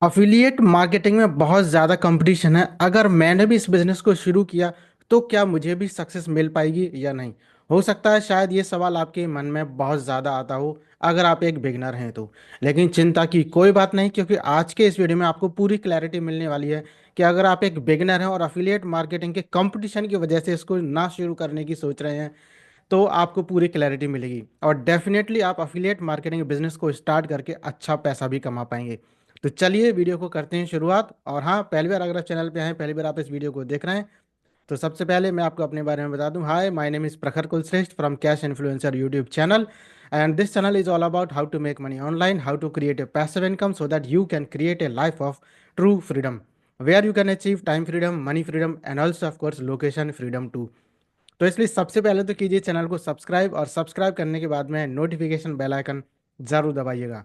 Affiliate marketing में बहुत ज़्यादा कंपटीशन है। अगर मैंने भी इस बिजनेस को शुरू किया तो क्या मुझे भी सक्सेस मिल पाएगी या नहीं। हो सकता है शायद ये सवाल आपके मन में बहुत ज़्यादा आता हो अगर आप एक बिगनर हैं तो। लेकिन चिंता की कोई बात नहीं, क्योंकि आज के इस वीडियो में आपको पूरी क्लैरिटी मिलने वाली है कि अगर आप एक बिगनर हैं और अफिलिएट मार्केटिंग के कंपटीशन की वजह से इसको ना शुरू करने की सोच रहे हैं तो आपको पूरी क्लैरिटी मिलेगी और डेफिनेटली आप अफिलिएट मार्केटिंग बिजनेस को स्टार्ट करके अच्छा पैसा भी कमा पाएंगे। तो चलिए वीडियो को करते हैं शुरुआत। और हाँ, पहली बार अगर आप चैनल पे हैं, पहली बार आप इस वीडियो को देख रहे हैं, तो सबसे पहले मैं आपको अपने बारे में बता दूं। हाय, my name is Prakhar Kulshreshtha from cash influencer YouTube channel, and this channel is all about how to make money online, how to create a passive income so that you can create a life of true freedom, where you can achieve time freedom, money freedom and also of course location freedom too. तो इसलिए सबसे पहले तो कीजिए channel को subscribe, और subscribe करने के बाद में नोटिफिकेशन बेल आइकन जरूर दबाइएगा,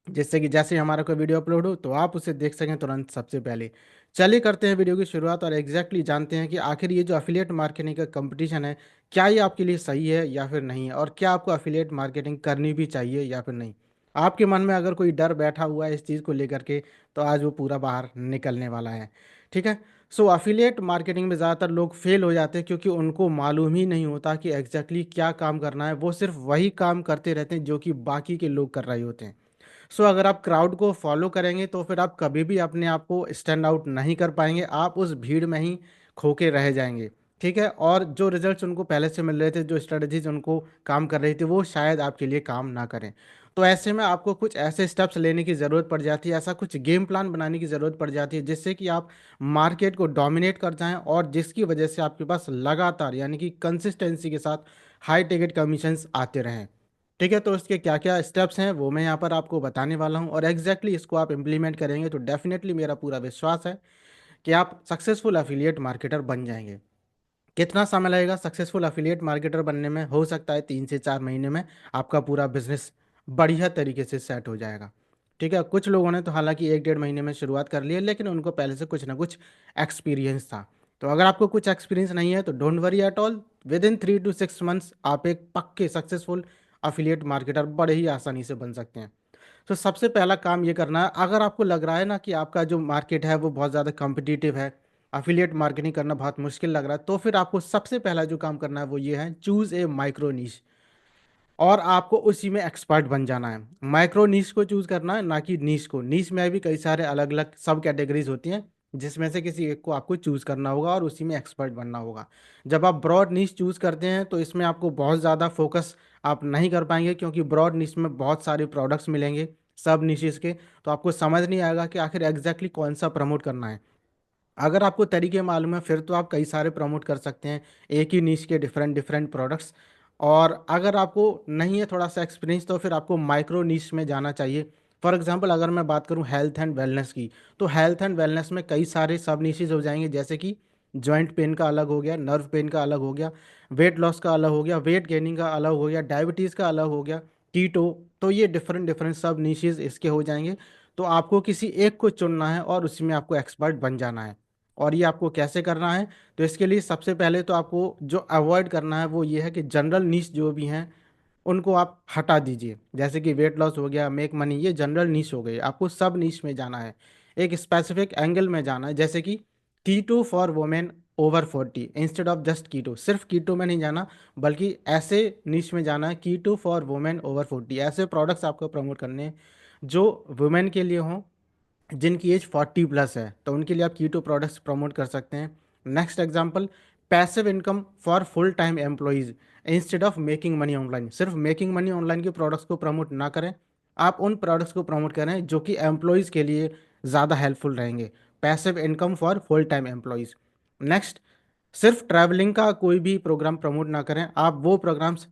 जिससे कि जैसे ही हमारा कोई वीडियो अपलोड हो तो आप उसे देख सकें तुरंत सबसे पहले। चलिए करते हैं वीडियो की शुरुआत और एग्जैक्टली जानते हैं कि आखिर ये जो अफिलिएट मार्केटिंग का कंपटीशन है, क्या ये आपके लिए सही है या फिर नहीं, और क्या आपको अफिलिएट मार्केटिंग करनी भी चाहिए या फिर नहीं। आपके मन में अगर कोई डर बैठा हुआ है इस चीज़ को लेकर के, तो आज वो पूरा बाहर निकलने वाला है। ठीक है। सो अफिलिएट मार्केटिंग में ज़्यादातर लोग फेल हो जाते हैं क्योंकि उनको मालूम ही नहीं होता कि एग्जैक्टली क्या काम करना है। वो सिर्फ वही काम करते रहते हैं जो कि बाकी के लोग कर रहे होते हैं। सो अगर आप क्राउड को फॉलो करेंगे तो फिर आप कभी भी अपने आप को स्टैंड आउट नहीं कर पाएंगे, आप उस भीड़ में ही खो के रह जाएंगे। ठीक है। और जो रिजल्ट्स उनको पहले से मिल रहे थे, जो स्ट्रेटजीज उनको काम कर रही थी, वो शायद आपके लिए काम ना करें। तो ऐसे में आपको कुछ ऐसे स्टेप्स लेने की ज़रूरत पड़ जाती है, ऐसा कुछ गेम प्लान बनाने की ज़रूरत पड़ जाती है जिससे कि आप मार्केट को डोमिनेट कर जाएं, और जिसकी वजह से आपके पास लगातार यानी कि कंसिस्टेंसी के साथ हाई टिकट कमीशंस आते रहें। ठीक है। तो इसके क्या क्या स्टेप्स हैं वो मैं यहाँ पर आपको बताने वाला हूँ, और एग्जैक्टली इसको आप इम्प्लीमेंट करेंगे तो डेफिनेटली मेरा पूरा विश्वास है कि आप सक्सेसफुल अफिलिएट मार्केटर बन जाएंगे। कितना समय लगेगा सक्सेसफुल अफिलिएट मार्केटर बनने में? हो सकता है 3 से 4 महीने में आपका पूरा बिजनेस बढ़िया तरीके से सेट हो जाएगा। ठीक है। कुछ लोगों ने तो हालांकि 1 डेढ़ महीने में शुरुआत कर ली है, लेकिन उनको पहले से कुछ ना कुछ एक्सपीरियंस था। तो अगर आपको कुछ एक्सपीरियंस नहीं है तो don't worry at all, with in 3 to 6 months आप एक पक्के सक्सेसफुल अफिलिएट मार्केटर बड़े ही आसानी से बन सकते हैं। तो सबसे पहला काम ये करना है, अगर आपको लग रहा है ना कि आपका जो मार्केट है वो बहुत ज़्यादा कम्पिटिटिव है, अफिलिएट मार्केटिंग करना बहुत मुश्किल लग रहा है, तो फिर आपको सबसे पहला जो काम करना है वो ये है, चूज ए माइक्रो नीश, और आपको उसी में एक्सपर्ट बन जाना है। माइक्रो नीश को चूज करना है, ना कि नीश को। नीश में भी कई सारे अलग अलग सब कैटेगरीज होती हैं, जिसमें से किसी एक को आपको चूज करना होगा और उसी में एक्सपर्ट बनना होगा। जब आप ब्रॉड नीश चूज करते हैं तो इसमें आपको बहुत ज़्यादा फोकस आप नहीं कर पाएंगे, क्योंकि ब्रॉड नीश में बहुत सारे प्रोडक्ट्स मिलेंगे सब निशेस के, तो आपको समझ नहीं आएगा कि आखिर एग्जैक्टली कौन सा प्रमोट करना है। अगर आपको तरीके मालूम है फिर तो आप कई सारे प्रमोट कर सकते हैं एक ही नीश के डिफरेंट डिफरेंट प्रोडक्ट्स। और अगर आपको नहीं है थोड़ा सा एक्सपीरियंस, तो फिर आपको माइक्रो नीश में जाना चाहिए। फॉर एग्जांपल अगर मैं बात करूं हेल्थ एंड वेलनेस की, तो हेल्थ एंड वेलनेस में कई सारे सब नीशेज हो जाएंगे, जैसे कि जॉइंट पेन का अलग हो गया, नर्व पेन का अलग हो गया, वेट लॉस का अलग हो गया, वेट गेनिंग का अलग हो गया, डायबिटीज़ का अलग हो गया, कीटो। तो ये डिफरेंट डिफरेंट सब नीशेज इसके हो जाएंगे। तो आपको किसी एक को चुनना है और उसी में आपको एक्सपर्ट बन जाना है। और ये आपको कैसे करना है? तो इसके लिए सबसे पहले तो आपको जो अवॉइड करना है वो ये है कि जनरल नीश जो भी हैं उनको आप हटा दीजिए। जैसे कि वेट लॉस हो गया, मेक मनी, ये जनरल नीश हो गई। आपको सब नीश में जाना है, एक स्पेसिफिक एंगल में जाना है। जैसे कि keto for women over 40, instead of just keto. सिर्फ कीटो में नहीं जाना, बल्कि ऐसे नीश में जाना है, कीटो फॉर वुमेन ओवर 40। ऐसे प्रोडक्ट्स आपको प्रमोट करने हैं जो वुमेन के लिए हों, जिनकी एज 40+ है, तो उनके लिए आप कीटो प्रोडक्ट्स प्रमोट कर सकते हैं। Next example, passive income for full time employees instead of making money online. सिर्फ मेकिंग मनी ऑनलाइन के प्रोडक्ट्स को प्रमोट ना करें, आप उन प्रोडक्ट्स को प्रमोट करें जो कि एम्प्लॉयज़ के लिए ज़्यादा हेल्पफुल रहेंगे। Passive income for full time employees. Next, सिर्फ ट्रैवलिंग का कोई भी प्रोग्राम प्रमोट ना करें, आप वो प्रोग्राम्स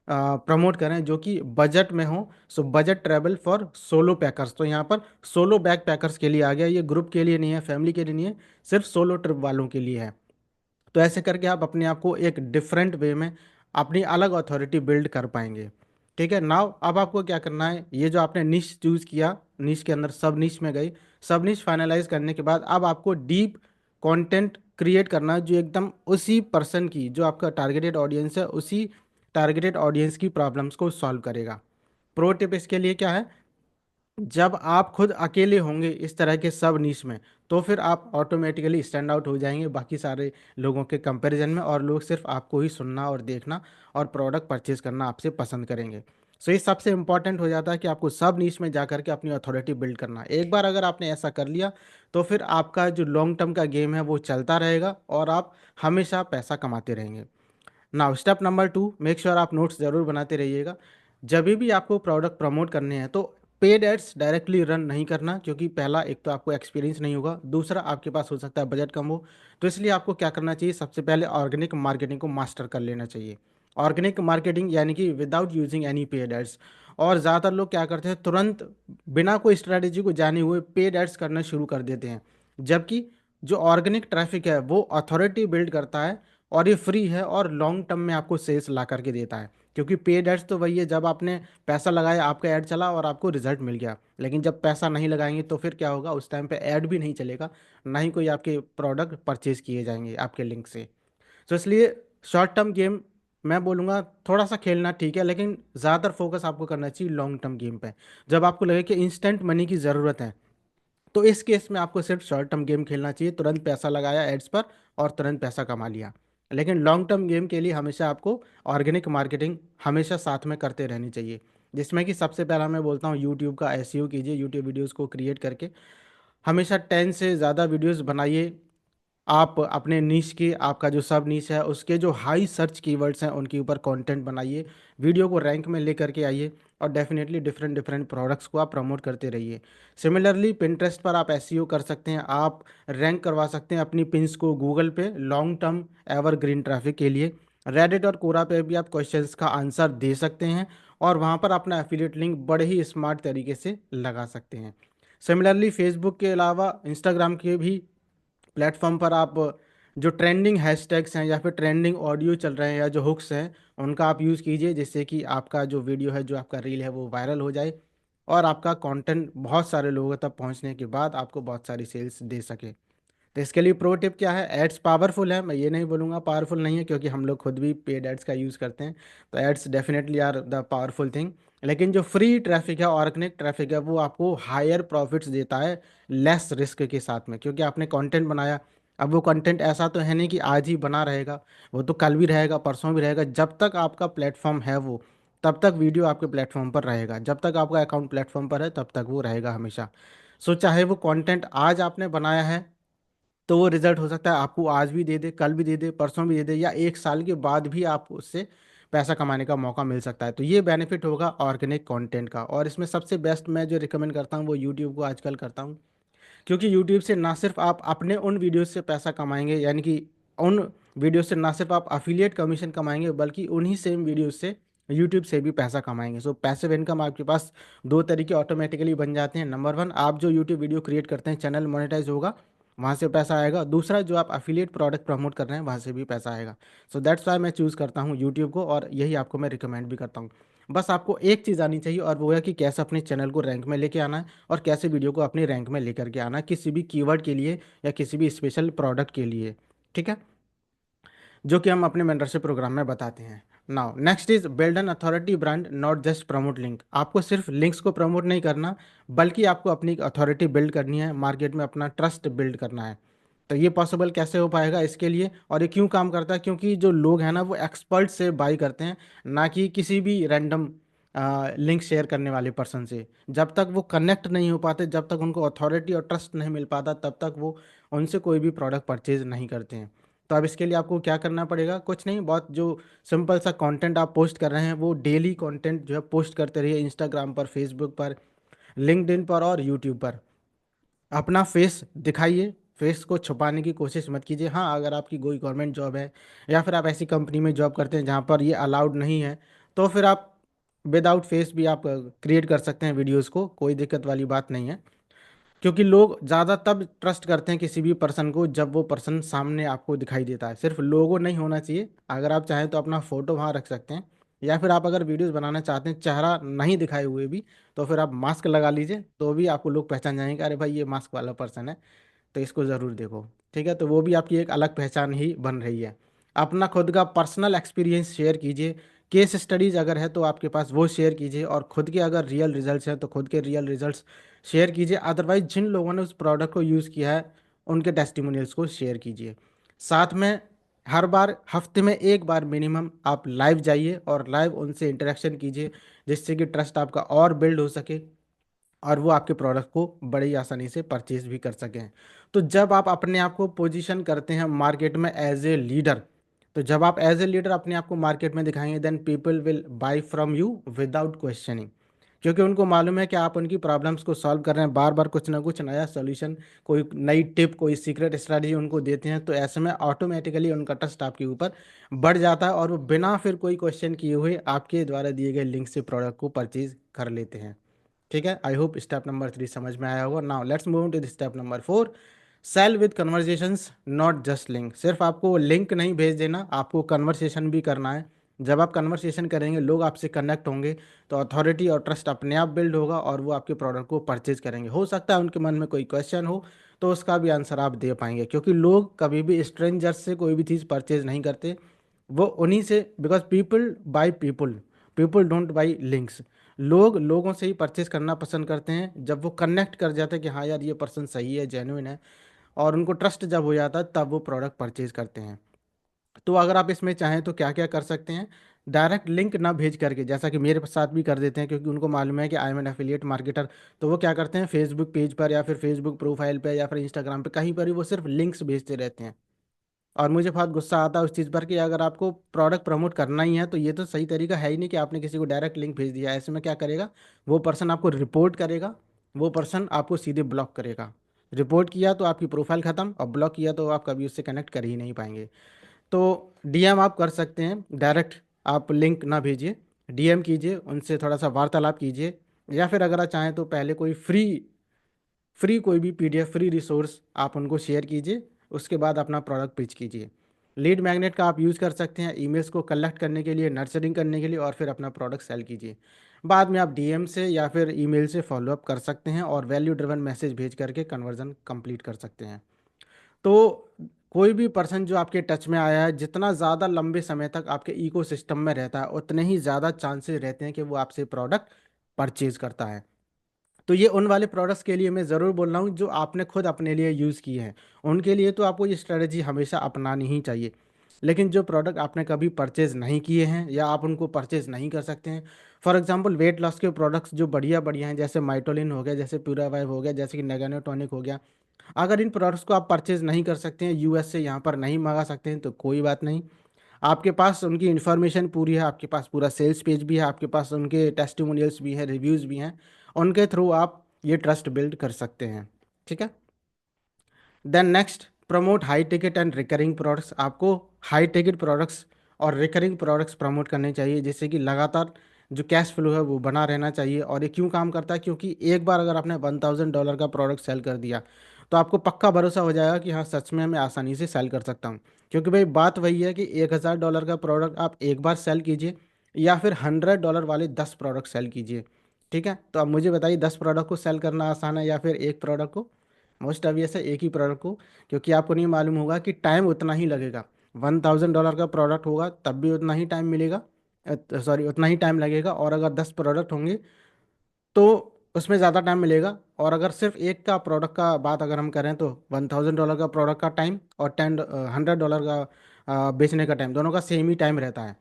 प्रमोट करें जो कि बजट में हो। So budget travel for solo packers, तो यहाँ पर सोलो बैक पैकर्स के लिए आ गया, ये ग्रुप के लिए नहीं है, फैमिली के लिए नहीं है, सिर्फ सोलो ट्रिप वालों के लिए है। तो ऐसे करके आप अपने आप को एक डिफरेंट वे में अपनी अलग अथॉरिटी बिल्ड कर पाएंगे। ठीक है। नाउ अब आपको क्या करना है, ये जो आपने निश चूज किया, निश के अंदर सब निश में गई, सब निश फाइनलाइज करने के बाद अब आपको डीप कंटेंट क्रिएट करना है जो एकदम उसी पर्सन की, जो आपका टारगेटेड ऑडियंस है, उसी टारगेटेड ऑडियंस की प्रॉब्लम्स को सॉल्व करेगा। प्रो टिप इसके लिए क्या है, जब आप खुद अकेले होंगे इस तरह के सब नीश में, तो फिर आप ऑटोमेटिकली स्टैंड आउट हो जाएंगे बाकी सारे लोगों के कंपैरिजन में, और लोग सिर्फ आपको ही सुनना और देखना और प्रोडक्ट परचेज करना आपसे पसंद करेंगे। सो ये सबसे इंपॉर्टेंट हो जाता है कि आपको सब नीश में जा करके अपनी अथॉरिटी बिल्ड करना। एक बार अगर आपने ऐसा कर लिया, तो फिर आपका जो लॉन्ग टर्म का गेम है वो चलता रहेगा और आप हमेशा पैसा कमाते रहेंगे। Now step number 2, make sure आप नोट्स जरूर बनाते रहिएगा। जब भी आपको प्रोडक्ट प्रमोट करने हैं तो पेड एड्स डायरेक्टली रन नहीं करना, क्योंकि पहला एक तो आपको एक्सपीरियंस नहीं होगा, दूसरा आपके पास हो सकता है बजट कम हो। तो इसलिए आपको क्या करना चाहिए, सबसे पहले ऑर्गेनिक मार्केटिंग को मास्टर कर लेना चाहिए। ऑर्गेनिक मार्केटिंग यानी कि without using any paid ads. और ज़्यादातर लोग क्या करते हैं, तुरंत बिना कोई स्ट्रैटेजी को जाने हुए पेड एड्स करना शुरू कर देते हैं। जबकि जो ऑर्गेनिक ट्रैफिक है वो अथॉरिटी बिल्ड करता है, और ये फ्री है और लॉन्ग टर्म में आपको सेल्स ला करके देता है। क्योंकि पेड एड्स तो वही है, जब आपने पैसा लगाया आपका ऐड चला और आपको रिजल्ट मिल गया। लेकिन जब पैसा नहीं लगाएंगे तो फिर क्या होगा, उस टाइम पे ऐड भी नहीं चलेगा, ना ही कोई आपके प्रोडक्ट परचेज किए जाएंगे आपके लिंक से। तो इसलिए शॉर्ट टर्म गेम मैं बोलूँगा थोड़ा सा खेलना ठीक है, लेकिन ज़्यादातर फोकस आपको करना चाहिए लॉन्ग टर्म गेम पे। जब आपको लगे कि इंस्टेंट मनी की ज़रूरत है, तो इस केस में आपको सिर्फ शॉर्ट टर्म गेम खेलना चाहिए, तुरंत पैसा लगाया एड्स पर और तुरंत पैसा कमा लिया। लेकिन लॉन्ग टर्म गेम के लिए हमेशा आपको ऑर्गेनिक मार्केटिंग हमेशा साथ में करते रहनी चाहिए, जिसमें कि सबसे पहला मैं बोलता हूँ यूट्यूब का एसईओ कीजिए। यूट्यूब वीडियोस को क्रिएट करके हमेशा 10 से ज़्यादा वीडियोस बनाइए। आप अपने नीश के, आपका जो सब नीश है उसके जो हाई सर्च कीवर्ड्स हैं उनके ऊपर कंटेंट बनाइए, वीडियो को रैंक में लेकर के आइए, और डेफिनेटली डिफरेंट डिफरेंट प्रोडक्ट्स को आप प्रमोट करते रहिए। सिमिलरली पिंटरेस्ट पर आप एसईओ कर सकते हैं, आप रैंक करवा सकते हैं अपनी पिंस को गूगल पे लॉन्ग टर्म एवरग्रीन ट्रैफिक के लिए। रेडिट और कोरा पे भी आप क्वेश्चंस का आंसर दे सकते हैं, और वहाँ पर अपना एफिलिएट लिंक बड़े ही स्मार्ट तरीके से लगा सकते हैं। सिमिलरली फेसबुक के अलावा इंस्टाग्राम के भी प्लेटफॉर्म पर आप जो ट्रेंडिंग हैशटैग्स हैं या फिर ट्रेंडिंग ऑडियो चल रहे हैं या जो हुक्स हैं उनका आप यूज़ कीजिए, जिससे कि आपका जो वीडियो है, जो आपका रील है, वो वायरल हो जाए और आपका कंटेंट बहुत सारे लोगों तक पहुंचने के बाद आपको बहुत सारी सेल्स दे सके। तो इसके लिए प्रो टिप क्या है, एड्स पावरफुल है, मैं ये नहीं बोलूँगा पावरफुल नहीं है, क्योंकि हम लोग खुद भी पेड एड्स का यूज़ करते हैं। तो ads definitely are the powerful thing. लेकिन जो फ्री ट्रैफिक है, ऑर्गेनिक ट्रैफिक है, वो आपको हायर प्रॉफिट्स देता है लेस रिस्क के साथ में, क्योंकि आपने कंटेंट बनाया। अब वो कंटेंट ऐसा तो है नहीं कि आज ही बना रहेगा, वो तो कल भी रहेगा, परसों भी रहेगा। जब तक आपका प्लेटफॉर्म है वो, तब तक वीडियो आपके प्लेटफॉर्म पर रहेगा, जब तक आपका अकाउंट प्लेटफॉर्म पर है तब तक वो रहेगा हमेशा। सो चाहे वो कंटेंट आज आपने बनाया है, तो वो रिजल्ट हो सकता है आपको आज भी दे दे, कल भी दे दे, परसों भी दे दे, या एक साल के बाद भी आपको उससे पैसा कमाने का मौका मिल सकता है। तो ये बेनिफिट होगा ऑर्गेनिक कंटेंट का। और इसमें सबसे बेस्ट मैं जो रिकमेंड करता हूँ वो यूट्यूब को आजकल करता हूँ, क्योंकि यूट्यूब से ना सिर्फ आप अपने उन वीडियोस से पैसा कमाएंगे, यानी कि उन वीडियो से ना सिर्फ आप अफिलिएट कमीशन कमाएंगे, बल्कि उन्हीं सेम वीडियोस से यूट्यूब से भी पैसा कमाएंगे। सो पैसिव इनकम आपके पास दो तरीके ऑटोमेटिकली बन जाते हैं। नंबर वन, आप जो यूट्यूब वीडियो क्रिएट करते हैं चैनल मोनेटाइज होगा, वहाँ से पैसा आएगा। दूसरा, जो आप अफिलिएट प्रोडक्ट प्रमोट कर रहे हैं वहाँ से भी पैसा आएगा। सो दैट्स वाई मैं चूज़ करता हूँ यूट्यूब को, और यही आपको मैं रिकमेंड भी करता हूँ। बस आपको एक चीज़ आनी चाहिए, और वो है कि कैसे अपने चैनल को रैंक में लेके आना है, और कैसे वीडियो को अपने रैंक में लेकर के आना है किसी भी कीवर्ड के लिए या किसी भी स्पेशल प्रोडक्ट के लिए। ठीक है, जो कि हम अपने मेंटरशिप प्रोग्राम में बताते हैं। Now next is build an authority brand, not just promote link. आपको सिर्फ लिंक्स को प्रमोट नहीं करना, बल्कि आपको अपनी अथॉरिटी बिल्ड करनी है, मार्केट में अपना ट्रस्ट बिल्ड करना है। तो ये पॉसिबल कैसे हो पाएगा इसके लिए, और ये क्यों काम करता है, क्योंकि जो लोग हैं ना वो एक्सपर्ट से बाई करते हैं, ना कि किसी भी रैंडम लिंक शेयर करने वाले पर्सन से। जब तक वो कनेक्ट नहीं हो पाते, जब तक उनको अथॉरिटी और ट्रस्ट नहीं मिल पाता, तब तक वो उनसे कोई भी प्रोडक्ट परचेज नहीं करते हैं। तो अब इसके लिए आपको क्या करना पड़ेगा, कुछ नहीं, बहुत जो सिंपल सा कंटेंट आप पोस्ट कर रहे हैं वो डेली कंटेंट जो है पोस्ट करते रहिए, इंस्टाग्राम पर, फेसबुक पर, लिंक्डइन पर और यूट्यूब पर। अपना फेस दिखाइए, फेस को छुपाने की कोशिश मत कीजिए। हाँ, अगर आपकी कोई गवर्नमेंट जॉब है या फिर आप ऐसी कंपनी में जॉब करते हैं जहाँ पर ये अलाउड नहीं है, तो फिर आप विदाउट फेस भी आप क्रिएट कर सकते हैं वीडियोस को, कोई दिक्कत वाली बात नहीं है। क्योंकि लोग ज़्यादा तब ट्रस्ट करते हैं किसी भी पर्सन को जब वो पर्सन सामने आपको दिखाई देता है। सिर्फ लोगो नहीं होना चाहिए, अगर आप चाहें तो अपना फ़ोटो वहाँ रख सकते हैं, या फिर आप अगर वीडियोस बनाना चाहते हैं चेहरा नहीं दिखाए हुए भी, तो फिर आप मास्क लगा लीजिए, तो भी आपको लोग पहचान जाएंगे, अरे भाई ये मास्क वाला पर्सन है, तो इसको ज़रूर देखो। ठीक है, तो वो भी आपकी एक अलग पहचान ही बन रही है। अपना खुद का पर्सनल एक्सपीरियंस शेयर कीजिए केस स्टडीज अगर है तो आपके पास वो शेयर कीजिए, और खुद के अगर रियल रिजल्ट्स हैं तो खुद के रियल रिजल्ट्स शेयर कीजिए। अदरवाइज जिन लोगों ने उस प्रोडक्ट को यूज़ किया है उनके टेस्टिमोनियल्स को शेयर कीजिए। साथ में हर बार हफ्ते में एक बार मिनिमम आप लाइव जाइए और लाइव उनसे इंटरेक्शन कीजिए, जिससे कि ट्रस्ट आपका और बिल्ड हो सके और वो आपके प्रोडक्ट को बड़ी आसानी से परचेज भी कर सकें। तो जब आप अपने आप को पोजीशन करते हैं मार्केट में एज ए लीडर, तो जब आप एज ए लीडर अपने आप को मार्केट में दिखाएंगे, then people will buy from you without questioning. क्योंकि उनको मालूम है कि आप उनकी प्रॉब्लम्स को सॉल्व कर रहे हैं, बार बार कुछ ना कुछ नया सॉल्यूशन, कोई नई टिप, कोई सीक्रेट स्ट्रैटेजी उनको देते हैं। तो ऐसे में ऑटोमेटिकली उनका ट्रस्ट आपके ऊपर बढ़ जाता है और वो बिना फिर कोई क्वेश्चन किए हुए आपके द्वारा दिए गए लिंक से प्रोडक्ट को परचेज कर लेते हैं। ठीक है, आई होप स्टेप नंबर 3 समझ में आया होगा। Now let's move to step number 4। Sell with conversations, not just link. सिर्फ आपको लिंक नहीं भेज देना, आपको कन्वर्सेशन भी करना है। जब आप कन्वर्सेशन करेंगे, लोग आपसे कनेक्ट होंगे, तो अथॉरिटी और ट्रस्ट अपने आप बिल्ड होगा और वो आपके प्रोडक्ट को परचेज करेंगे। हो सकता है उनके मन में कोई क्वेश्चन हो तो उसका भी आंसर आप दे पाएंगे, क्योंकि लोग कभी भी स्ट्रेंजर्स से कोई भी चीज़ परचेज नहीं करते। वो उन्हीं से, because people by people, people don't buy links. लोग लोगों से ही परचेज करना पसंद करते हैं जब वो कनेक्ट कर जाते हैं कि हाँ यार ये पर्सन सही है, जेन्युइन है, और उनको ट्रस्ट जब हो जाता है तब वो प्रोडक्ट परचेज करते हैं। तो अगर आप इसमें चाहें तो क्या क्या कर सकते हैं, डायरेक्ट लिंक ना भेज करके, जैसा कि मेरे साथ भी कर देते हैं, क्योंकि उनको मालूम है कि I am N affiliate marketer. तो वो क्या करते हैं, फेसबुक पेज पर या फिर फेसबुक प्रोफाइल पे या फिर इंस्टाग्राम पे कहीं पर ही वो सिर्फ लिंक्स भेजते रहते हैं। और मुझे बहुत गुस्सा आता है उस चीज़ पर कि अगर आपको प्रोडक्ट प्रमोट करना ही है तो ये तो सही तरीका है ही नहीं कि आपने किसी को डायरेक्ट लिंक भेज दिया। ऐसे में क्या करेगा, वो पर्सन आपको रिपोर्ट करेगा, वो पर्सन आपको सीधे ब्लॉक करेगा। रिपोर्ट किया तो आपकी प्रोफाइल ख़त्म, और ब्लॉक किया तो आप कभी उससे कनेक्ट कर ही नहीं पाएंगे। तो डीएम आप कर सकते हैं, डायरेक्ट आप लिंक ना भेजिए, डीएम कीजिए, उनसे थोड़ा सा वार्तालाप कीजिए, या फिर अगर आप चाहें तो पहले कोई फ्री फ्री कोई भी पीडीएफ, फ्री रिसोर्स आप उनको शेयर कीजिए, उसके बाद अपना प्रोडक्ट पिच कीजिए। लीड मैग्नेट का आप यूज़ कर सकते हैं ईमेल्स को कलेक्ट करने के लिए, नर्चरिंग करने के लिए, और फिर अपना प्रोडक्ट सेल कीजिए। बाद में आप डीएम से या फिर ईमेल से फॉलोअप कर सकते हैं और वैल्यू ड्रिवन मैसेज भेज करके कन्वर्जन कंप्लीट कर सकते हैं। तो कोई भी पर्सन जो आपके टच में आया है, जितना ज़्यादा लंबे समय तक आपके इकोसिस्टम में रहता है, उतने ही ज़्यादा चांसेस रहते हैं कि वो आपसे प्रोडक्ट परचेज करता है। तो ये उन वाले प्रोडक्ट्स के लिए मैं ज़रूर बोल रहा हूँ जो आपने खुद अपने लिए यूज़ किए हैं। उनके लिए तो आपको ये स्ट्रेटजी हमेशा अपनानी ही चाहिए। लेकिन जो प्रोडक्ट आपने कभी परचेज़ नहीं किए हैं या आप उनको परचेज़ नहीं कर सकते हैं, फॉर एग्जांपल वेट लॉस के प्रोडक्ट्स जो बढ़िया बढ़िया हैं, जैसे माइटोलिन हो गया, जैसे प्यूरावाइव हो गया, जैसे कि नेगानो टॉनिक हो गया, अगर इन प्रोडक्ट्स को आप परचेज़ नहीं कर सकते हैं, यूएस से यहाँ पर नहीं मंगा सकते हैं, तो कोई बात नहीं। आपके पास उनकी इन्फॉर्मेशन पूरी है, आपके पास पूरा सेल्स पेज भी है, आपके पास उनके टेस्टिमोनियल्स भी हैं, रिव्यूज़ भी हैं। उनके थ्रू आप ये ट्रस्ट बिल्ड कर सकते हैं। ठीक है। Then next, promote high ticket and recurring products. आपको हाई टिकट प्रोडक्ट्स और रिकरिंग प्रोडक्ट्स प्रमोट करने चाहिए, जिससे कि लगातार जो कैश फ्लो है वो बना रहना चाहिए। और ये क्यों काम करता है, क्योंकि एक बार अगर आपने $1000 का प्रोडक्ट सेल कर दिया तो आपको पक्का भरोसा हो जाएगा कि हाँ सच में मैं आसानी से सेल कर सकता हूँ। क्योंकि भाई बात वही है कि $1000 का प्रोडक्ट आप एक बार सेल कीजिए या फिर $100 वाले 10 प्रोडक्ट सेल कीजिए। ठीक है, तो अब मुझे बताइए 10 प्रोडक्ट को सेल करना आसान है या फिर एक प्रोडक्ट को? मोस्ट ऑब्वियस है एक ही प्रोडक्ट को, क्योंकि आपको नहीं मालूम होगा कि टाइम उतना ही लगेगा। $1000 का प्रोडक्ट होगा तब भी उतना ही टाइम मिलेगा, सॉरी उतना ही टाइम लगेगा, और अगर 10 प्रोडक्ट होंगे तो उसमें ज़्यादा टाइम मिलेगा। और अगर सिर्फ एक का प्रोडक्ट का बात अगर हम करें तो $1000 का प्रोडक्ट का टाइम और $100 का बेचने का टाइम, दोनों का सेम ही टाइम रहता है।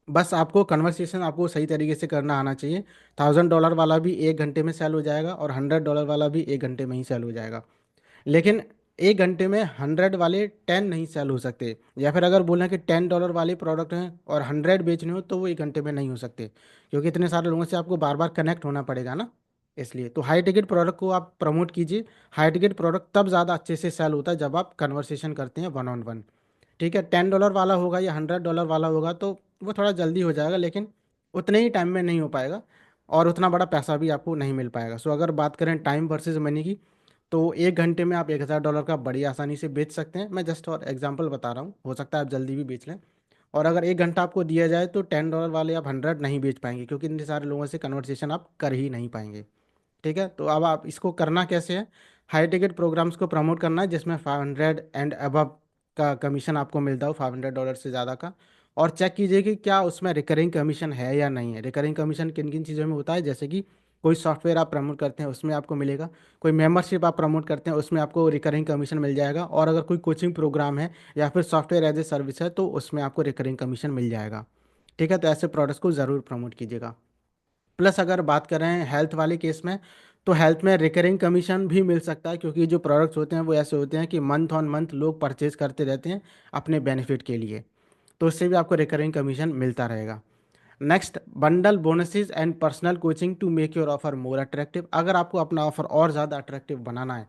बस आपको कन्वर्सेशन आपको सही तरीके से करना आना चाहिए। $1000 वाला भी 1 घंटे में सेल हो जाएगा और $100 वाला भी 1 घंटे में ही सेल हो जाएगा। लेकिन 1 घंटे में 100 वाले 10 नहीं सेल हो सकते, या फिर अगर बोलें कि $10 वाले प्रोडक्ट हैं और 100 बेचने हो तो वो 1 घंटे में नहीं हो सकते, क्योंकि इतने सारे लोगों से आपको बार बार कनेक्ट होना पड़ेगा ना। इसलिए तो हाई टिकट प्रोडक्ट को आप प्रमोट कीजिए। हाई टिकट प्रोडक्ट तब ज़्यादा अच्छे से सेल होता है जब आप कन्वर्सेशन करते हैं वन ऑन वन। ठीक है, $10 वाला होगा या $100 वाला होगा तो वो थोड़ा जल्दी हो जाएगा, लेकिन उतने ही टाइम में नहीं हो पाएगा और उतना बड़ा पैसा भी आपको नहीं मिल पाएगा। सो अगर बात करें टाइम वर्सेस मनी की, तो 1 घंटे में आप $1000 का बड़ी आसानी से बेच सकते हैं। मैं जस्ट और एग्जांपल बता रहा हूँ, हो सकता है आप जल्दी भी बेच लें। और अगर 1 घंटा आपको दिया जाए तो $10 वाले आप 100 नहीं बेच पाएंगे, क्योंकि इतने सारे लोगों से कन्वर्सेशन आप कर ही नहीं पाएंगे। ठीक है, तो अब आप इसको करना कैसे है, हाई टिकट प्रोग्राम्स को प्रमोट करना है जिसमें 500 एंड अबव का कमीशन आपको मिलता हो, $500 से ज़्यादा का। और चेक कीजिए कि क्या उसमें रिकरिंग कमीशन है या नहीं है। रिकरिंग कमीशन किन किन चीज़ों में होता है, जैसे कि कोई सॉफ्टवेयर आप प्रमोट करते हैं उसमें आपको मिलेगा, कोई मेंबरशिप आप प्रमोट करते हैं उसमें आपको रिकरिंग कमीशन मिल जाएगा, और अगर कोई कोचिंग प्रोग्राम है या फिर सॉफ्टवेयर एज ए सर्विस है तो उसमें आपको रिकरिंग कमीशन मिल जाएगा। ठीक है, तो ऐसे प्रोडक्ट्स को ज़रूर प्रमोट कीजिएगा। प्लस अगर बात कर रहे हैं हेल्थ वाले केस में, तो हेल्थ में रिकरिंग कमीशन भी मिल सकता है, क्योंकि जो प्रोडक्ट्स होते हैं वो ऐसे होते हैं कि मंथ ऑन मंथ लोग परचेज करते रहते हैं अपने बेनिफिट के लिए, तो उससे भी आपको रिकरिंग कमीशन मिलता रहेगा। Next, bundle bonuses and personal coaching to make your offer more attractive. अगर आपको अपना ऑफर और ज़्यादा अट्रैक्टिव बनाना है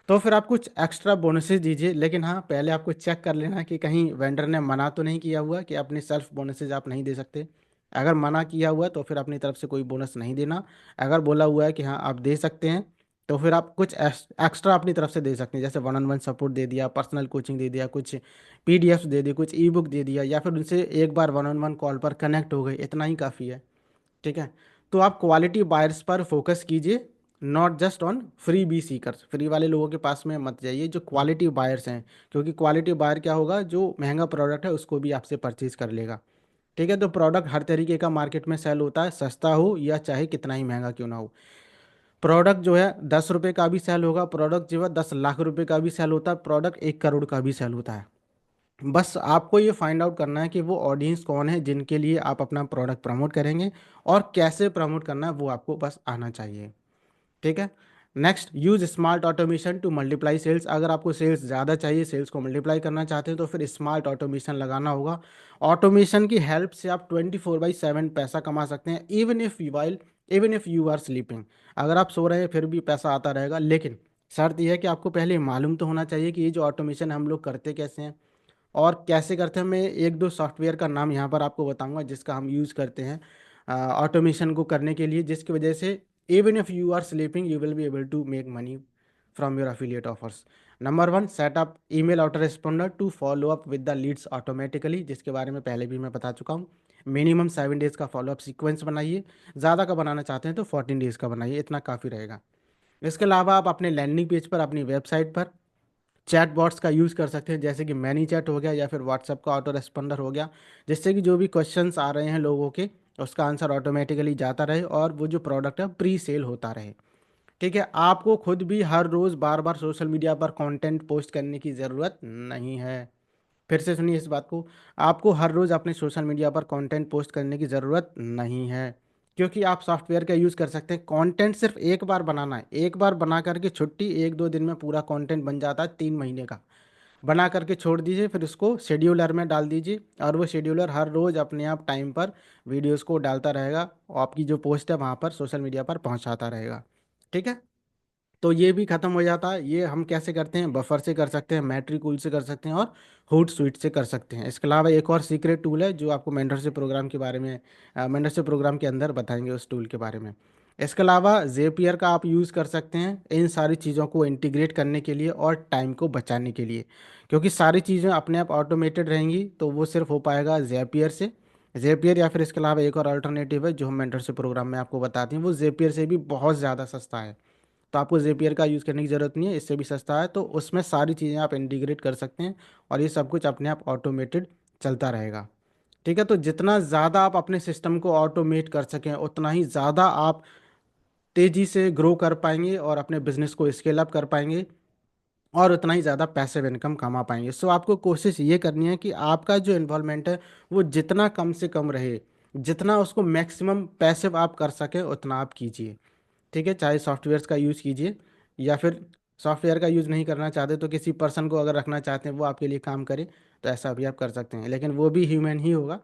तो फिर आप कुछ एक्स्ट्रा बोनसेस दीजिए, लेकिन हाँ पहले आपको चेक कर लेना कि कहीं वेंडर ने मना तो नहीं किया हुआ कि अपनी सेल्फ बोनसेस आप नहीं दे सकते। अगर मना किया हुआ है तो फिर अपनी तरफ से कोई बोनस नहीं देना। अगर बोला हुआ है कि हाँ आप दे सकते हैं तो फिर आप कुछ एक्स्ट्रा अपनी तरफ से दे सकते हैं, जैसे वन ऑन वन सपोर्ट दे दिया, पर्सनल कोचिंग दे दिया, कुछ पीडीएफ दे दी, कुछ ई बुक दे दिया, या फिर उनसे एक बार वन ऑन वन कॉल पर कनेक्ट हो गए, इतना ही काफ़ी है। ठीक है, तो आप क्वालिटी बायर्स पर फोकस कीजिए, not just on freebie seekers. Free वाले लोगों के पास में मत जाइए, जो क्वालिटी बायर्स हैं, क्योंकि क्वालिटी बायर क्या होगा, जो महंगा प्रोडक्ट है उसको भी आपसे परचेज कर लेगा। ठीक है, तो प्रोडक्ट हर तरीके का मार्केट में सेल होता है, सस्ता हो या चाहे कितना ही महंगा क्यों ना हो। प्रोडक्ट जो है 10 रुपये का भी सेल होगा, प्रोडक्ट जो है 10 लाख रुपए का भी सेल होता है, प्रोडक्ट 1 करोड़ का भी सेल होता है। बस आपको ये फाइंड आउट करना है कि वो ऑडियंस कौन है जिनके लिए आप अपना प्रोडक्ट प्रमोट करेंगे, और कैसे प्रमोट करना है वो आपको बस आना चाहिए। ठीक है, next, use smart automation to multiply sales. अगर आपको सेल्स ज़्यादा चाहिए, सेल्स को मल्टीप्लाई करना चाहते हैं, तो फिर स्मार्ट ऑटोमेशन लगाना होगा। ऑटोमेशन की हेल्प से आप 24/7 पैसा कमा सकते हैं, even if you are sleeping. अगर आप सो रहे हैं फिर भी पैसा आता रहेगा, लेकिन शर्त यह है कि आपको पहले मालूम तो होना चाहिए कि ये जो ऑटोमेशन हम लोग करते कैसे हैं और कैसे करते हैं। मैं एक दो सॉफ्टवेयर का नाम यहाँ पर आपको बताऊंगा जिसका हम यूज़ करते हैं ऑटोमेशन को करने के लिए, जिसकी वजह से even if you are sleeping you will be able to make money from your affiliate offers. Number one, setup email autoresponder to follow up with the leads automatically, जिसके बारे में पहले भी मैं बता चुका हूँ। मिनिमम 7 डेज का फॉलोअप सीक्वेंस बनाइए, ज़्यादा का बनाना चाहते हैं तो 14 डेज का बनाइए, इतना काफ़ी रहेगा। इसके अलावा आप अपने लैंडिंग पेज पर, अपनी वेबसाइट पर चैट बॉट्स का यूज़ कर सकते हैं, जैसे कि मैनी चैट हो गया या फिर व्हाट्सएप का ऑटो रेस्पॉन्डर हो गया, जिससे कि जो भी क्वेश्चंस आ रहे हैं लोगों के उसका आंसर ऑटोमेटिकली जाता रहे और वो जो प्रोडक्ट है प्री सेल होता रहे। ठीक है, आपको खुद भी हर रोज़ बार बार सोशल मीडिया पर कंटेंट पोस्ट करने की ज़रूरत नहीं है। फिर से सुनिए इस बात को, आपको हर रोज़ अपने सोशल मीडिया पर कंटेंट पोस्ट करने की ज़रूरत नहीं है, क्योंकि आप सॉफ्टवेयर का यूज़ कर सकते हैं। कंटेंट सिर्फ एक बार बनाना है, एक बार बना करके छुट्टी, 1-2 दिन में पूरा कंटेंट बन जाता है, 3 महीने का बना करके छोड़ दीजिए, फिर उसको शेड्यूलर में डाल दीजिए और वो शेड्यूलर हर रोज़ अपने आप टाइम पर वीडियोस को डालता रहेगा और आपकी जो पोस्ट है वहाँ पर सोशल मीडिया पर पहुँचाता रहेगा। ठीक है, तो ये भी खत्म हो जाता है। ये हम कैसे करते हैं, बफर से कर सकते हैं, मैट्रिकूल से कर सकते हैं और हुड स्वीट से कर सकते हैं। इसके अलावा एक और सीक्रेट टूल है जो आपको मेंटरशिप प्रोग्राम के बारे में, मेंटरशिप प्रोग्राम के अंदर बताएंगे उस टूल के बारे में। इसके अलावा जेपियर का आप यूज़ कर सकते हैं इन सारी चीज़ों को इंटीग्रेट करने के लिए और टाइम को बचाने के लिए, क्योंकि सारी चीज़ें अपने आप ऑटोमेटेड रहेंगी तो वो सिर्फ हो पाएगा जेपियर से। जेपियर या फिर इसके अलावा एक और अल्टरनेटिव है जो हम मेंटरशिप प्रोग्राम में आपको बताते हैं, वो जेपियर से भी बहुत ज़्यादा सस्ता है। तो आपको जेपियर का यूज़ करने की ज़रूरत नहीं है, इससे भी सस्ता है, तो उसमें सारी चीज़ें आप इंटीग्रेट कर सकते हैं और ये सब कुछ अपने आप ऑटोमेटेड चलता रहेगा। ठीक है, तो जितना ज़्यादा आप अपने सिस्टम को ऑटोमेट कर सकें उतना ही ज़्यादा आप तेज़ी से ग्रो कर पाएंगे और अपने बिजनेस को स्केल अप कर पाएंगे और उतना ही ज़्यादा पैसिव इनकम कमा पाएंगे। सो आपको कोशिश ये करनी है कि आपका जो इन्वॉल्वमेंट है वो जितना कम से कम रहे, जितना उसको मैक्सिमम पैसिव आप कर सकें उतना आप कीजिए। ठीक है, चाहे सॉफ्टवेयर्स का यूज़ कीजिए या फिर सॉफ्टवेयर का यूज़ नहीं करना चाहते तो किसी पर्सन को अगर रखना चाहते हैं वो आपके लिए काम करे तो ऐसा भी आप कर सकते हैं, लेकिन वो भी ह्यूमन ही होगा।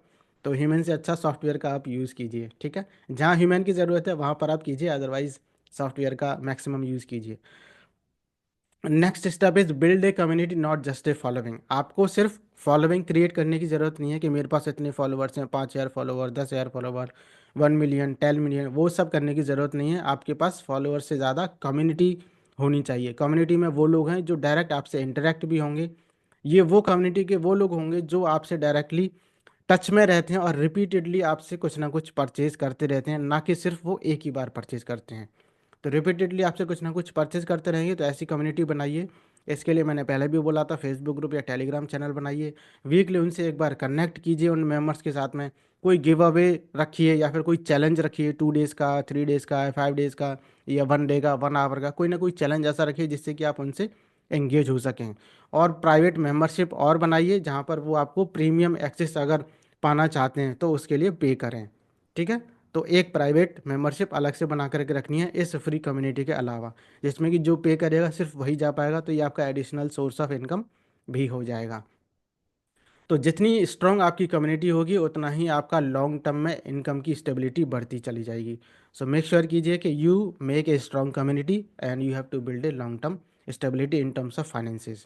तो ह्यूमन से अच्छा सॉफ्टवेयर का आप यूज़ कीजिए। ठीक है, जहाँ ह्यूमन की ज़रूरत है वहाँ पर आप कीजिए, अदरवाइज सॉफ्टवेयर का मैक्सिमम यूज़ कीजिए। Next step is build a community not just a following. आपको सिर्फ फॉलोइंग क्रिएट करने की ज़रूरत नहीं है कि मेरे पास इतने फॉलोअर्स हैं, 5,000 फॉलोअर, 10,000 फॉलोअर, 1 मिलियन, 10 मिलियन, वो सब करने की ज़रूरत नहीं है। आपके पास फॉलोअर्स से ज़्यादा कम्युनिटी होनी चाहिए। कम्युनिटी में वो लोग हैं जो डायरेक्ट आपसे इंटरेक्ट भी होंगे, ये वो कम्युनिटी के वो लोग होंगे जो आपसे डायरेक्टली टच में रहते हैं और रिपीटेडली आपसे कुछ ना कुछ परचेज करते रहते हैं, ना कि सिर्फ वो एक ही बार परचेज करते हैं। तो रिपीटेडली आपसे कुछ ना कुछ परचेज करते रहेंगे, तो ऐसी कम्युनिटी बनाइए इसके लिए मैंने पहले भी बोला था, फेसबुक ग्रुप या टेलीग्राम चैनल बनाइए, वीकली उनसे एक बार कनेक्ट कीजिए उन मेंबर्स के साथ में, कोई गिव अवे रखिए या फिर कोई चैलेंज रखिए, 2 डेज़ का, 3 डेज़ का, 5 डेज़ का, या 1 डे का, 1 आवर का, कोई ना कोई चैलेंज ऐसा रखिए जिससे कि आप उनसे एंगेज हो सकें। और प्राइवेट मेंबरशिप और बनाइए जहाँ पर वो आपको प्रीमियम एक्सेस अगर पाना चाहते हैं तो उसके लिए पे करें। ठीक है। तो एक प्राइवेट मेंबरशिप अलग से बना करके रखनी है इस फ्री कम्युनिटी के अलावा, जिसमें कि जो पे करेगा सिर्फ वही जा पाएगा, तो ये आपका एडिशनल सोर्स ऑफ इनकम भी हो जाएगा। तो जितनी स्ट्रांग आपकी कम्युनिटी होगी उतना ही आपका लॉन्ग टर्म में इनकम की स्टेबिलिटी बढ़ती चली जाएगी। सो मेक श्योर कीजिए कि you make a strong community and you have to build a long term stability in terms of finances.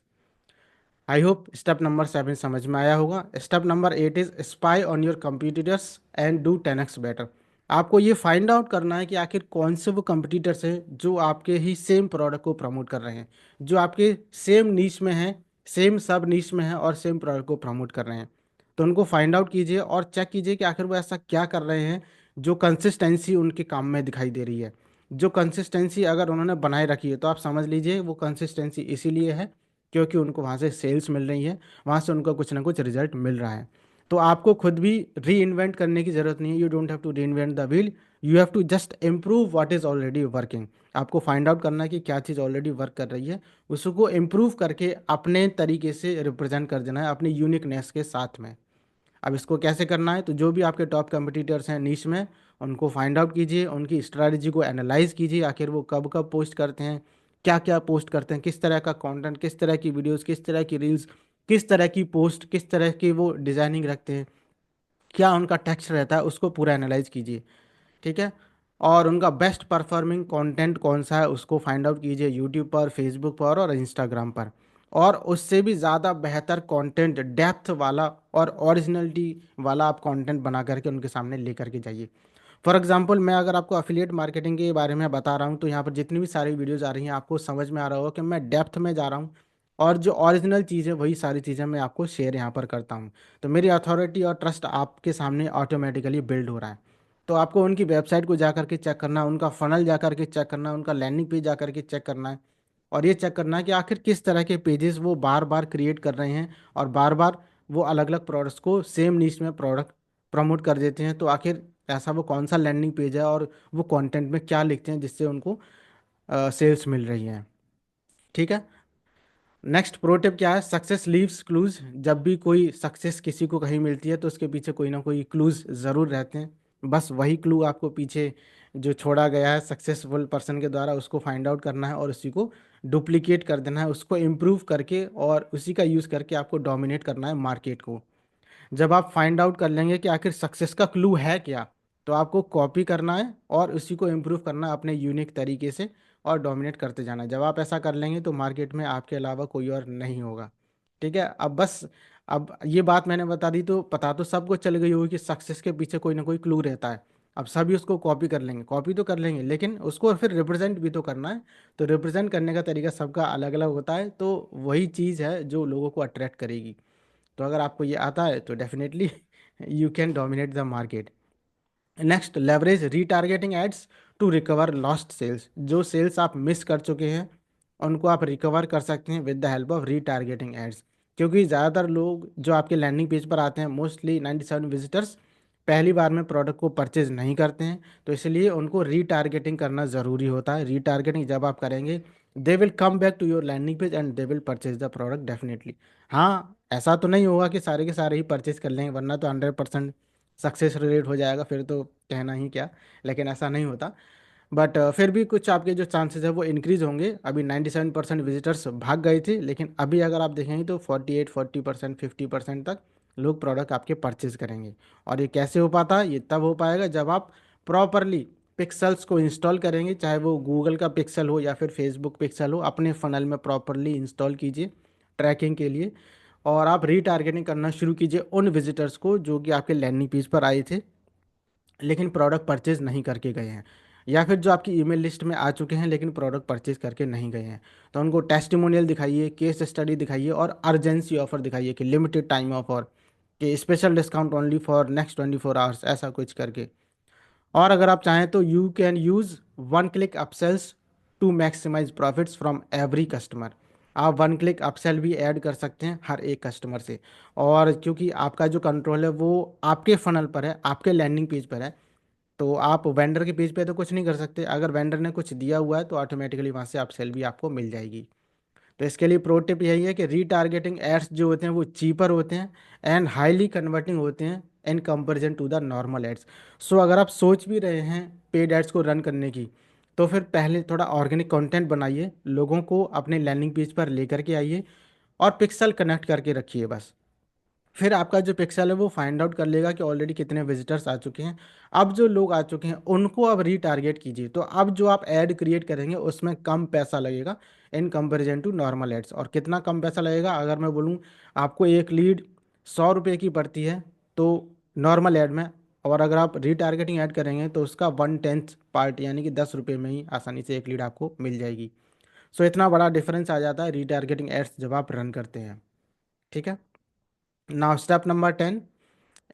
I hope step number 7 समझ में आया होगा। स्टेप नंबर 8 is spy on your competitors and do 10x better. आपको ये find out करना है कि आखिर कौन से वो कंपटीटर्स हैं जो आपके ही सेम प्रोडक्ट को प्रमोट कर रहे हैं, जो आपके सेम नीश में हैं, सेम सब नीश में हैं और सेम प्रोडक्ट को प्रमोट कर रहे हैं। तो उनको फाइंड आउट कीजिए और चेक कीजिए कि आखिर वो ऐसा क्या कर रहे हैं जो कंसिस्टेंसी उनके काम में दिखाई दे रही है। जो कंसिस्टेंसी अगर उन्होंने बनाए रखी है तो आप समझ लीजिए वो कंसिस्टेंसी इसीलिए है क्योंकि उनको वहाँ से सेल्स मिल रही है, वहाँ से उनको कुछ ना कुछ रिजल्ट मिल रहा है। तो आपको खुद भी री इन्वेंट करने की ज़रूरत नहीं है, you don't have to reinvent the wheel, you have to just improve what is already working. आपको फाइंड आउट करना है कि क्या चीज़ ऑलरेडी वर्क कर रही है, उसको इम्प्रूव करके अपने तरीके से रिप्रेजेंट कर देना है अपनी यूनिकनेस के साथ में। अब इसको कैसे करना है, तो जो भी आपके टॉप कंपटीटर्स हैं नीश में, उनको फाइंड आउट कीजिए, उनकी स्ट्रैटेजी को एनालाइज कीजिए, आखिर वो कब कब पोस्ट करते हैं, क्या क्या पोस्ट करते हैं, किस तरह का कंटेंट, किस तरह की वीडियोस, किस तरह की रील्स, किस तरह की पोस्ट, किस तरह की वो डिज़ाइनिंग रखते हैं, क्या उनका टेक्स्ट रहता है, उसको पूरा एनालाइज कीजिए। ठीक है। और उनका बेस्ट परफॉर्मिंग कंटेंट कौन सा है उसको फाइंड आउट कीजिए, यूट्यूब पर, फेसबुक पर और इंस्टाग्राम पर। और उससे भी ज़्यादा बेहतर कंटेंट, डेप्थ वाला और ओरिजिनलिटी वाला आप कंटेंट बना करके उनके सामने लेकर के जाइए। फॉर एग्जांपल, मैं अगर आपको अफिलिएट मार्केटिंग के बारे में बता रहा हूँ तो यहाँ पर जितनी भी सारी वीडियोस आ रही हैं आपको समझ में आ रहा होगा कि मैं डेप्थ में जा रहा हूँ और जो ओरिजिनल चीज़ है वही सारी चीज़ें मैं आपको शेयर यहाँ पर करता हूँ। तो मेरी अथॉरिटी और ट्रस्ट आपके सामने ऑटोमेटिकली बिल्ड हो रहा है। तो आपको उनकी वेबसाइट को जा करके चेक करना है, उनका फनल जा करके चेक करना है, उनका लैंडिंग पेज जा करके चेक करना है, और ये चेक करना है कि आखिर किस तरह के पेजेस वो बार बार क्रिएट कर रहे हैं और बार बार वो अलग अलग प्रोडक्ट्स को सेम नीश में प्रोडक्ट प्रमोट कर देते हैं। तो आखिर ऐसा वो कौन सा लैंडिंग पेज है और वो कंटेंट में क्या लिखते हैं जिससे उनको सेल्स मिल रही है। ठीक है। नेक्स्ट प्रो टिप क्या है, सक्सेस लीव्स क्लूज। जब भी कोई सक्सेस किसी को कहीं मिलती है तो उसके पीछे कोई ना कोई क्लूज ज़रूर रहते हैं। बस वही क्लू आपको पीछे जो छोड़ा गया है सक्सेसफुल पर्सन के द्वारा उसको फाइंड आउट करना है और उसी को डुप्लीकेट कर देना है, उसको इम्प्रूव करके और उसी का यूज़ करके आपको डोमिनेट करना है मार्केट को। जब आप फाइंड आउट कर लेंगे कि आखिर सक्सेस का क्लू है क्या, तो आपको कॉपी करना है और उसी को इम्प्रूव करना है अपने यूनिक तरीके से और डोमिनेट करते जाना है। जब आप ऐसा कर लेंगे तो मार्केट में आपके अलावा कोई और नहीं होगा। ठीक है। अब बस, अब ये बात मैंने बता दी तो पता तो सबको चल गई होगी कि सक्सेस के पीछे कोई ना कोई क्लू रहता है। अब सभी उसको कॉपी कर लेंगे, कॉपी तो कर लेंगे लेकिन उसको फिर रिप्रेजेंट भी तो करना है। तो रिप्रेजेंट करने का तरीका सबका अलग अलग होता है, तो वही चीज़ है जो लोगों को अट्रैक्ट करेगी। तो अगर आपको ये आता है तो definitely you can dominate the market. Next, leverage retargeting ads to recover lost sales. जो सेल्स आप मिस कर चुके हैं उनको आप रिकवर कर सकते हैं with the help of retargeting ads. क्योंकि ज़्यादातर लोग जो आपके लैंडिंग पेज पर आते हैं, मोस्टली 97 विजिटर्स पहली बार में प्रोडक्ट को परचेज नहीं करते हैं, तो इसलिए उनको रीटारगेटिंग करना ज़रूरी होता है। रीटारगेटिंग जब आप करेंगे they will come back to your landing page and they will purchase the product definitely. हाँ, ऐसा तो नहीं होगा कि सारे के सारे ही परचेज कर लेंगे, वरना तो 100% सक्सेस रेट हो जाएगा, फिर तो कहना ही क्या। लेकिन ऐसा नहीं होता। बट फिर भी कुछ आपके जो चांसेस है वो इंक्रीज होंगे। अभी 97% विजिटर्स भाग गए थे, लेकिन अभी अगर आप देखेंगे तो 48, 40%, 50% तक लोग प्रोडक्ट आपके परचेज करेंगे। और ये कैसे हो पाता है, ये तब हो पाएगा जब आप प्रॉपरली पिक्सल्स को इंस्टॉल करेंगे, चाहे वो गूगल का पिक्सल हो या फिर फेसबुक पिक्सल हो, अपने फनल में प्रॉपरली इंस्टॉल कीजिए ट्रैकिंग के लिए। और आप रीटारगेटिंग करना शुरू कीजिए उन विजिटर्स को जो कि आपके लैंडिंग पेज पर आए थे लेकिन प्रोडक्ट परचेज नहीं करके गए हैं, या फिर जो आपकी ईमेल लिस्ट में आ चुके हैं लेकिन प्रोडक्ट परचेज करके नहीं गए हैं। तो उनको टेस्टिमोनियल दिखाइए, केस स्टडी दिखाइए और अर्जेंसी ऑफर दिखाइए कि लिमिटेड टाइम ऑफर, कि special discount only for next 24 hours, ऐसा कुछ करके। और अगर आप चाहें तो you can use one click upsells to maximise profits from every customer. आप वन क्लिक अपसेल भी ऐड कर सकते हैं हर एक कस्टमर से। और क्योंकि आपका जो कंट्रोल है वो आपके फनल पर है, आपके लैंडिंग पेज पर है, तो आप वेंडर के पेज पे तो कुछ नहीं कर सकते। अगर वेंडर ने कुछ दिया हुआ है तो ऑटोमेटिकली वहाँ से अपसेल भी आपको मिल जाएगी। तो इसके लिए प्रो टिप यही है कि रीटारगेटिंग एड्स जो होते हैं वो चीपर होते हैं एंड हाईली कन्वर्टिंग होते हैं in comparison to the normal ads. So अगर आप सोच भी रहे हैं पेड एड्स को रन करने की, तो फिर पहले थोड़ा ऑर्गेनिक कंटेंट बनाइए, लोगों को अपने लैंडिंग पेज पर लेकर के आइए और पिक्सल कनेक्ट करके रखिए बस। फिर आपका जो पिक्सल है वो फाइंड आउट कर लेगा कि ऑलरेडी कितने विजिटर्स आ चुके हैं। अब जो लोग आ चुके हैं उनको अब रीटारगेट कीजिए। तो अब जो आप ऐड क्रिएट करेंगे उसमें कम पैसा लगेगा in comparison to normal ads. और कितना कम पैसा लगेगा, अगर मैं बोलूँ आपको एक लीड 100 रुपये की पड़ती है तो नॉर्मल ऐड में, और अगर आप रीटारगेटिंग ऐड करेंगे तो उसका 1/10 पार्ट यानी कि 10 रुपये में ही आसानी से एक लीड आपको मिल जाएगी। सो इतना बड़ा डिफरेंस आ जाता है रीटारगेटिंग एड्स जब आप रन करते हैं। ठीक है। Now step number 10,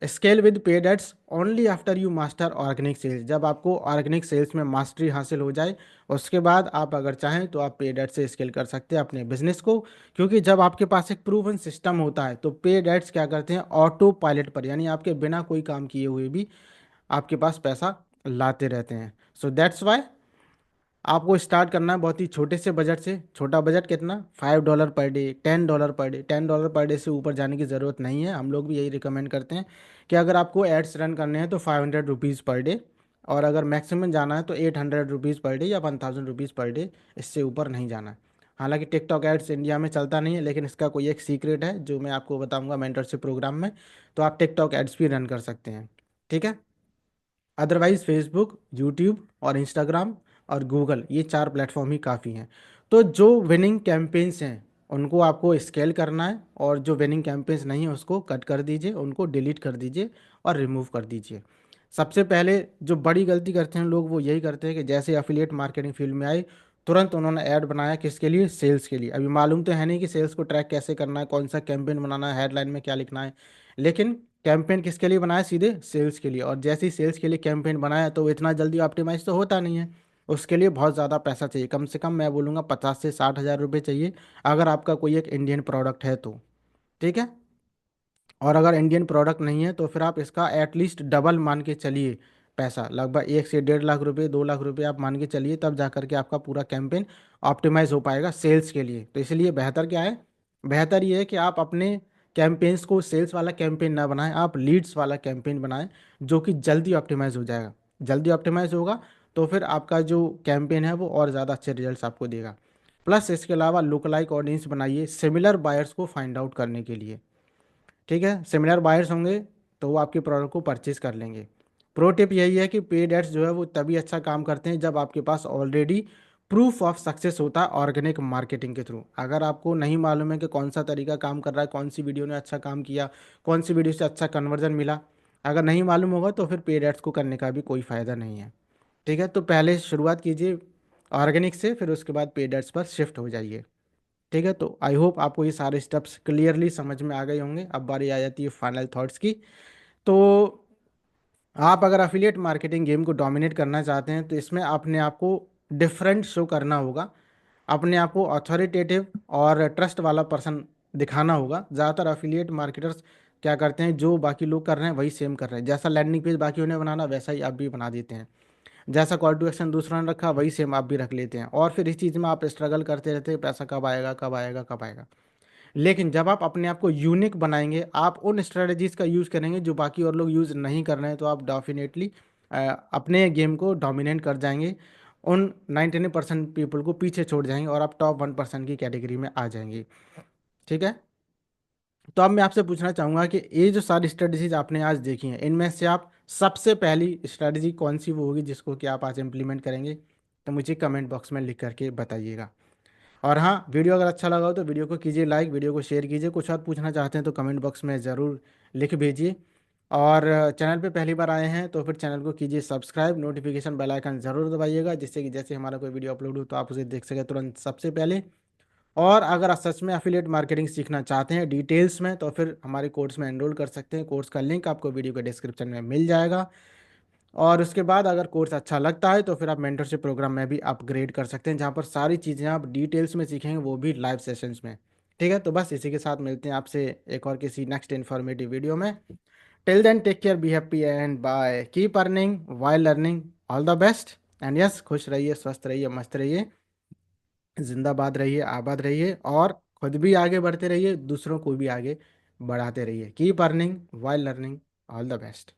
scale with paid ads only after you master organic sales. जब आपको ऑर्गेनिक सेल्स में मास्टरी हासिल हो जाए उसके बाद आप अगर चाहें तो आप पेड एड्स से स्केल कर सकते हैं अपने बिजनेस को। क्योंकि जब आपके पास एक प्रूवन सिस्टम होता है तो पेड एड्स क्या करते हैं, ऑटो पायलट पर यानी आपके बिना कोई काम किए हुए भी आपके पास पैसा लाते रहते हैं। सो दैट्स वाई आपको स्टार्ट करना है बहुत ही छोटे से बजट से। छोटा बजट कितना, $5 per day, $10 per day. $10 per day से ऊपर जाने की ज़रूरत नहीं है। हम लोग भी यही रिकमेंड करते हैं कि अगर आपको एड्स रन करने हैं तो ₹500 पर डे, और अगर मैक्सिमम जाना है तो ₹800 पर डे या ₹1000 पर डे, इससे ऊपर नहीं जाना है। हालांकि टिकटॉक एड्स इंडिया में चलता नहीं है, लेकिन इसका कोई एक सीक्रेट है जो मैं आपको बताऊंगा मेंटरशिप प्रोग्राम में। तो आप टिकटॉक एड्स भी रन कर सकते हैं। ठीक है। अदरवाइज फेसबुक, यूट्यूब और इंस्टाग्राम और गूगल, ये 4 प्लेटफॉर्म ही काफ़ी हैं। तो जो विनिंग कैंपेन्स हैं उनको आपको स्केल करना है, और जो विनिंग कैंपेन्स नहीं है उसको कट कर दीजिए, उनको डिलीट कर दीजिए और रिमूव कर दीजिए। सबसे पहले जो बड़ी गलती करते हैं लोग वो यही करते हैं कि जैसे एफिलिएट मार्केटिंग फील्ड में आए तुरंत उन्होंने ऐड बनाया, किसके लिए, सेल्स के लिए। अभी मालूम तो है नहीं कि सेल्स को ट्रैक कैसे करना है, कौन सा कैंपेन बनाना है, हेडलाइन में क्या लिखना है। लेकिन कैंपेन किसके लिए बनाया, सीधे सेल्स के लिए। और जैसे ही सेल्स के लिए कैंपेन बनाया तो वो इतना जल्दी ऑप्टिमाइज तो होता नहीं है। उसके लिए बहुत ज़्यादा पैसा चाहिए, कम से कम मैं बोलूँगा 50 से 60 हज़ार रुपये चाहिए, अगर आपका कोई एक इंडियन प्रोडक्ट है तो। ठीक है। और अगर इंडियन प्रोडक्ट नहीं है तो फिर आप इसका एटलीस्ट डबल मान के चलिए पैसा, लगभग 1 से 1.5 लाख रुपए, 2 लाख रुपए आप मान के चलिए, तब जा करके आपका पूरा कैंपेन ऑप्टिमाइज हो पाएगा सेल्स के लिए। तो इसलिए बेहतर क्या है, बेहतर ये है कि आप अपने कैंपेन्स को सेल्स वाला कैंपेन ना बनाएं, आप लीड्स वाला कैंपेन बनाएं जो कि जल्दी ऑप्टिमाइज हो जाएगा। जल्दी ऑप्टिमाइज होगा तो फिर आपका जो कैंपेन है वो और ज़्यादा अच्छे रिजल्ट्स आपको देगा। प्लस इसके अलावा लुक ऑडियंस बनाइए सिमिलर बायर्स को फाइंड आउट करने के लिए। ठीक है। सिमिलर बायर्स होंगे तो वो आपके प्रोडक्ट को परचेज कर लेंगे। प्रो टिप यही है कि पेड एड्स जो है वो तभी अच्छा काम करते हैं जब आपके पास ऑलरेडी प्रूफ ऑफ सक्सेस होता है ऑर्गेनिक मार्केटिंग के थ्रू। अगर आपको नहीं मालूम है कि कौन सा तरीका काम कर रहा है, कौन सी वीडियो ने अच्छा काम किया, कौन सी वीडियो से अच्छा कन्वर्जन मिला, अगर नहीं मालूम होगा तो फिर पेड एड्स को करने का भी कोई फ़ायदा नहीं है। ठीक है। तो पहले शुरुआत कीजिए ऑर्गेनिक से, फिर उसके बाद पेड एड्स पर शिफ्ट हो जाइए। ठीक है। तो आई होप आपको ये सारे स्टेप्स क्लियरली समझ में आ गए होंगे। अब बारी आ जाती है फाइनल थॉट्स की। तो आप अगर अफिलिएट मार्केटिंग गेम को डोमिनेट करना चाहते हैं तो इसमें अपने आप को डिफरेंट शो करना होगा, अपने आप को अथॉरिटेटिव और ट्रस्ट वाला पर्सन दिखाना होगा। ज़्यादातर अफिलिएट मार्केटर्स क्या करते हैं, जो बाकी लोग कर रहे हैं वही सेम कर रहे हैं। जैसा लैंडिंग पेज बाकियों ने बनाना वैसा ही आप भी बना देते हैं, जैसा कॉल टू एक्शन दूसरों ने रखा वही सेम आप भी रख लेते हैं, और फिर इस चीज़ में आप स्ट्रगल करते रहते हैं पैसा कब आएगा कब आएगा कब आएगा। लेकिन जब आप अपने आप को यूनिक बनाएंगे, आप उन स्ट्रेटजीज का यूज़ करेंगे जो बाकी और लोग यूज़ नहीं कर रहे हैं, तो आप डेफिनेटली अपने गेम को डोमिनेट कर जाएंगे, उन 99% पीपल को पीछे छोड़ जाएंगे और आप टॉप 1% की कैटेगरी में आ जाएंगे। ठीक है। तो अब मैं आपसे पूछना चाहूँगा कि ये जो सारी स्ट्रेटजीज आपने आज देखी हैं इनमें से आप सबसे पहली स्ट्रेटजी कौन सी वो होगी जिसको कि आप आज इम्प्लीमेंट करेंगे, तो मुझे कमेंट बॉक्स में लिख करके बताइएगा। और हाँ, वीडियो अगर अच्छा लगा हो तो वीडियो को कीजिए लाइक, वीडियो को शेयर कीजिए। कुछ और पूछना चाहते हैं तो कमेंट बॉक्स में ज़रूर लिख भेजिए। और चैनल पे पहली बार आए हैं तो फिर चैनल को कीजिए सब्सक्राइब, नोटिफिकेशन बेल आइकन ज़रूर दबाइएगा, जिससे कि जैसे हमारा कोई वीडियो अपलोड हो तो आप उसे देख सकें तुरंत सबसे पहले। और अगर आप सच में एफिलिएट मार्केटिंग सीखना चाहते हैं डिटेल्स में, तो फिर हमारे कोर्स में एनरोल कर सकते हैं। कोर्स का लिंक आपको वीडियो के डिस्क्रिप्शन में मिल जाएगा। और उसके बाद अगर कोर्स अच्छा लगता है तो फिर आप मेंटरशिप प्रोग्राम में भी अपग्रेड कर सकते हैं, जहाँ पर सारी चीज़ें आप डिटेल्स में सीखेंगे, वो भी लाइव सेशंस में। ठीक है, तो बस इसी के साथ मिलते हैं आपसे एक और किसी नेक्स्ट इन्फॉर्मेटिव वीडियो में। Till then take care, be happy and bye, keep earning while learning, all the best. And yes, खुश रहिए, स्वस्थ रहिए, मस्त रहिए, जिंदाबाद रहिए, आबाद रहिए, और खुद भी आगे बढ़ते रहिए, दूसरों को भी आगे बढ़ाते रहिए। Keep earning while learning, all the best.